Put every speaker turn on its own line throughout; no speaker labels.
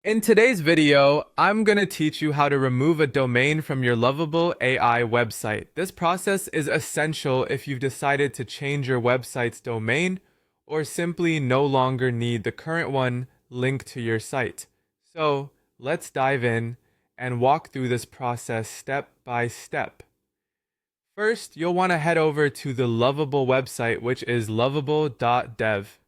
In today's video, I'm going to teach you how to remove a domain from your Lovable AI website. This process is essential if you've decided to change your website's domain or simply no longer need the current one linked to your site. So let's dive in and walk through this process step by step. First, you'll want to head over to the Lovable website, which is lovable.dev.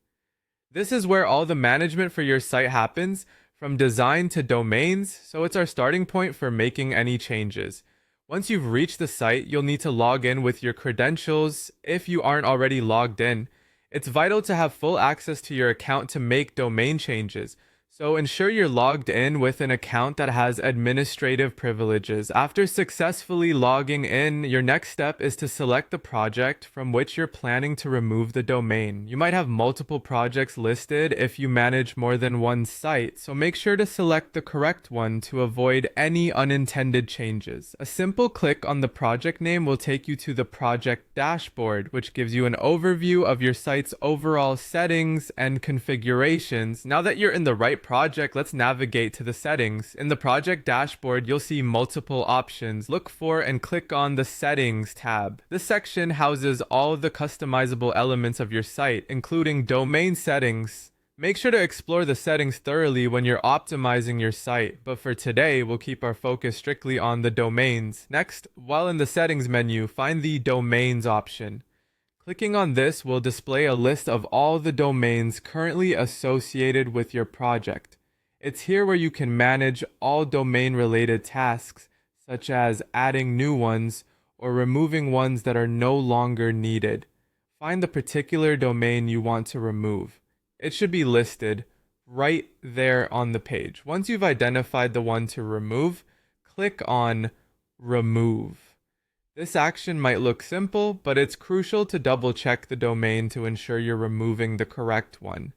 This is where all the management for your site happens, from design to domains, so it's our starting point for making any changes. Once you've reached the site, you'll need to log in with your credentials if you aren't already logged in. It's vital to have full access to your account to make domain changes, so ensure you're logged in with an account that has administrative privileges. After successfully logging in, your next step is to select the project from which you're planning to remove the domain. You might have multiple projects listed if you manage more than one site, so make sure to select the correct one to avoid any unintended changes. A simple click on the project name will take you to the project dashboard, which gives you an overview of your site's overall settings and configurations. Now that you're in the right project, let's navigate to the settings. In the project dashboard, you'll see multiple options. Look for and click on the settings tab. This section houses all the customizable elements of your site, including domain settings. Make sure to explore the settings thoroughly when you're optimizing your site, but for today, we'll keep our focus strictly on the domains. Next, while in the settings menu, find the domains option. Clicking on this will display a list of all the domains currently associated with your project. It's here where you can manage all domain-related tasks, such as adding new ones or removing ones that are no longer needed. Find the particular domain you want to remove. It should be listed right there on the page. Once you've identified the one to remove, click on Remove. This action might look simple, but it's crucial to double check the domain to ensure you're removing the correct one.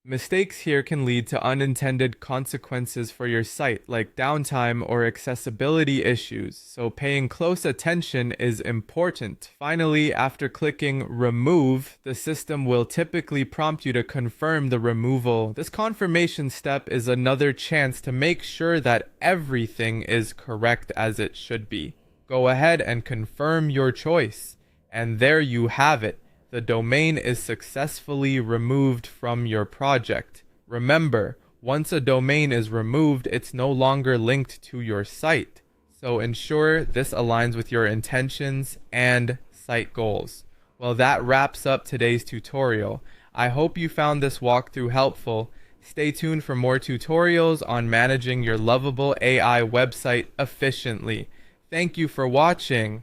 Mistakes here can lead to unintended consequences for your site, like downtime or accessibility issues, so paying close attention is important. Finally, after clicking Remove, the system will typically prompt you to confirm the removal. This confirmation step is another chance to make sure that everything is correct as it should be. Go ahead and confirm your choice. And there you have it. The domain is successfully removed from your project. Remember, once a domain is removed, it's no longer linked to your site. So ensure this aligns with your intentions and site goals. Well, that wraps up today's tutorial. I hope you found this walkthrough helpful. Stay tuned for more tutorials on managing your Lovable AI website efficiently. Thank you for watching.